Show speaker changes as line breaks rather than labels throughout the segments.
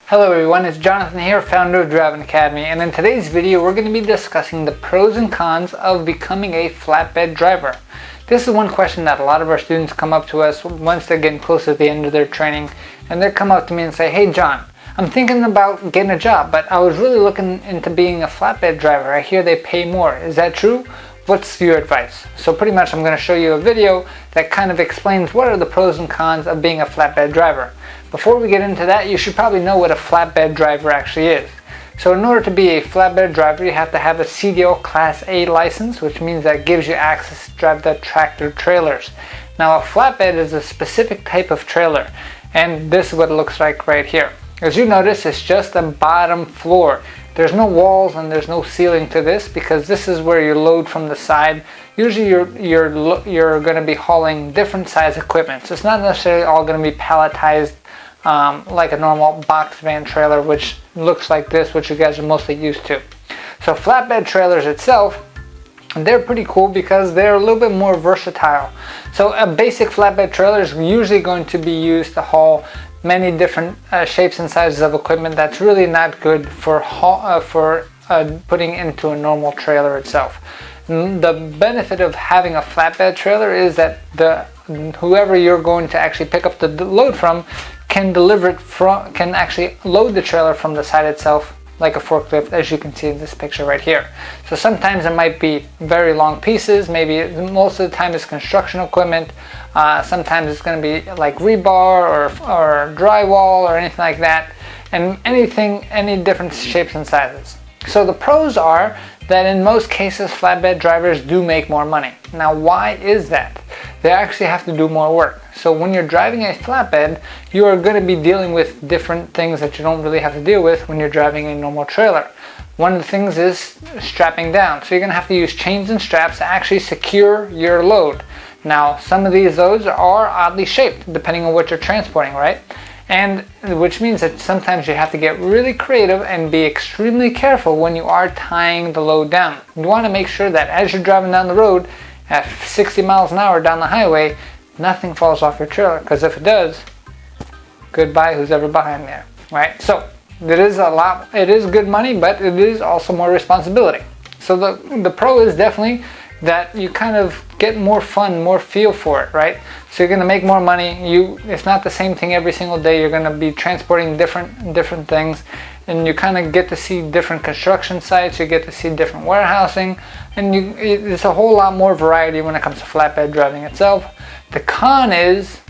Hello everyone, it's Jonathan here, founder of Driving Academy, and in today's video we're going to be discussing the pros and cons of becoming a flatbed driver. This is one question that a lot of our students come up to us once they're getting close to the end of their training, and they come up to me and say, "Hey John, I'm thinking about getting a job, but I was really looking into being a flatbed driver. I hear they pay more. Is that true? What's your advice?" So pretty much I'm going to show you a video that kind of explains what are the pros and cons of being a flatbed driver. Before we get into that, you should probably know what a flatbed driver actually is. So in order to be a flatbed driver, you have to have a CDL Class A license, which means that gives you access to drive the tractor trailers. Now a flatbed is a specific type of trailer, and this is what it looks like right here. As you notice, it's just a bottom floor. There's no walls and there's no ceiling to this because this is where you load from the side. Usually you're going to be hauling different size equipment. So it's not necessarily all going to be palletized like a normal box van trailer, which looks like this, which you guys are mostly used to. So flatbed trailers itself, they're pretty cool because they're a little bit more versatile. So a basic flatbed trailer is usually going to be used to haul many different shapes and sizes of equipment. That's really not good for putting into a normal trailer itself. The benefit of having a flatbed trailer is that whoever you're going to actually pick up the load from can actually load the trailer from the side itself like a forklift, as you can see in this picture right here. So sometimes it might be very long pieces, maybe most of the time it's construction equipment, sometimes it's going to be like rebar or drywall or anything like that, and any different shapes and sizes. So the pros are that in most cases flatbed drivers do make more money. Now why is that? They actually have to do more work. So when you're driving a flatbed, you are going to be dealing with different things that you don't really have to deal with when you're driving a normal trailer. One of the things is strapping down. So you're going to have to use chains and straps to actually secure your load. Now some of these loads are oddly shaped depending on what you're transporting, right? And which means that sometimes you have to get really creative and be extremely careful when you are tying the load down. You want to make sure that as you're driving down the road at 60 miles an hour down the highway, nothing falls off your trailer, because if it does, goodbye who's ever behind there, right? So it is good money, but it is also more responsibility. So the pro is definitely that you kind of get more fun, more feel for it, right? So you're going to make more money. It's not the same thing every single day. You're going to be transporting different things, and you kind of get to see different construction sites. You get to see different warehousing, and it's a whole lot more variety when it comes to flatbed driving itself. The con is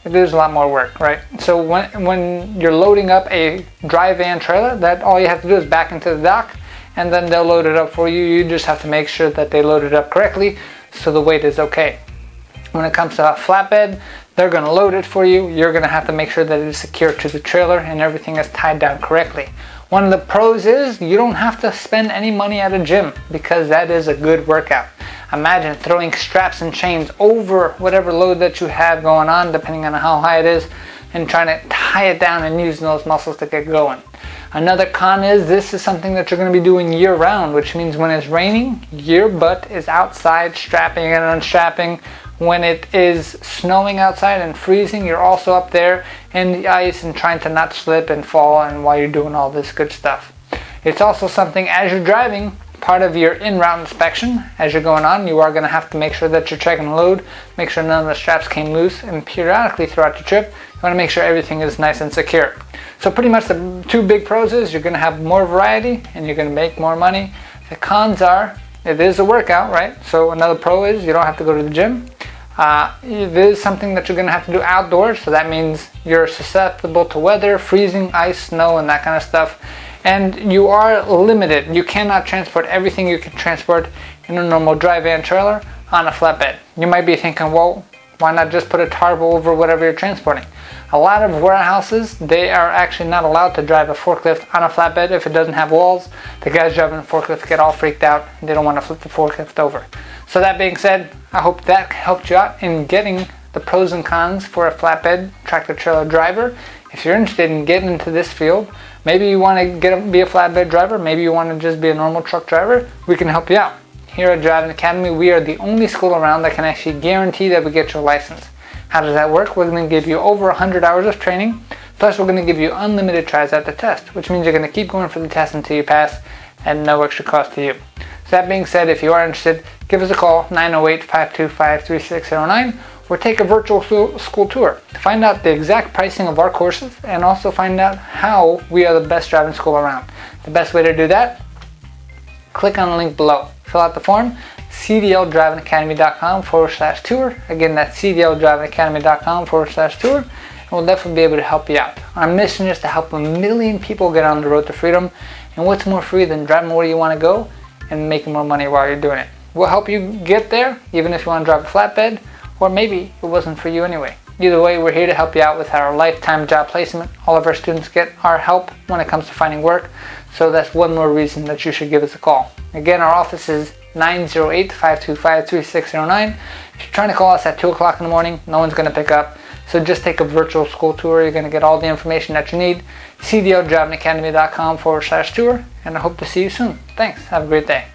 it is a lot more work, right? So when you're loading up a dry van trailer, that all you have to do is back into the dock, and then they'll load it up for you. You just have to make sure that they load it up correctly so the weight is okay. When it comes to a flatbed, they're going to load it for you. You're going to have to make sure that it is secured to the trailer and everything is tied down correctly. One of the pros is you don't have to spend any money at a gym, because that is a good workout. Imagine throwing straps and chains over whatever load that you have going on, depending on how high it is, and trying to tie it down and using those muscles to get going. Another con is this is something that you're going to be doing year round, which means when it's raining, your butt is outside strapping and unstrapping. When it is snowing outside and freezing, you're also up there in the ice and trying to not slip and fall, and while you're doing all this good stuff. It's also something, as you're driving, part of your in-route inspection, as you're going on, you are going to have to make sure that you're checking the load, make sure none of the straps came loose, and periodically throughout the trip, you want to make sure everything is nice and secure. So pretty much the two big pros is you're going to have more variety and you're going to make more money. The cons are it is a workout, right? So another pro is you don't have to go to the gym. It is something that you're going to have to do outdoors, so that means you're susceptible to weather, freezing, ice, snow, and that kind of stuff. And you are limited. You cannot transport everything you can transport in a normal dry van trailer on a flatbed. You might be thinking, well, why not just put a tarp over whatever you're transporting? A lot of warehouses, they are actually not allowed to drive a forklift on a flatbed if it doesn't have walls. The guys driving the forklift get all freaked out. They don't want to flip the forklift over. So that being said, I hope that helped you out in getting the pros and cons for a flatbed tractor trailer driver. If you're interested in getting into this field, maybe you want to be a flatbed driver, maybe you want to just be a normal truck driver, we can help you out. Here at Driving Academy, we are the only school around that can actually guarantee that we get your license. How does that work? We're going to give you over 100 hours of training, plus we're going to give you unlimited tries at the test, which means you're going to keep going for the test until you pass and no extra cost to you. So that being said, if you are interested, give us a call, 908-525-3609, or take a virtual school tour to find out the exact pricing of our courses and also find out how we are the best driving school around. The best way to do that, click on the link below. Fill out the form, cdldrivingacademy.com/tour. Again, that's cdldrivingacademy.com/tour. And we'll definitely be able to help you out. Our mission is to help 1 million people get on the road to freedom. And what's more free than driving where you want to go and making more money while you're doing it? We'll help you get there, even if you want to drive a flatbed, or maybe it wasn't for you anyway. Either way, we're here to help you out with our lifetime job placement. All of our students get our help when it comes to finding work. So that's one more reason that you should give us a call. Again, our office is 908-525-3609. If you're trying to call us at 2 o'clock in the morning, no one's going to pick up. So just take a virtual school tour. You're going to get all the information that you need. cdldrivingacademy.com/tour. And I hope to see you soon. Thanks. Have a great day.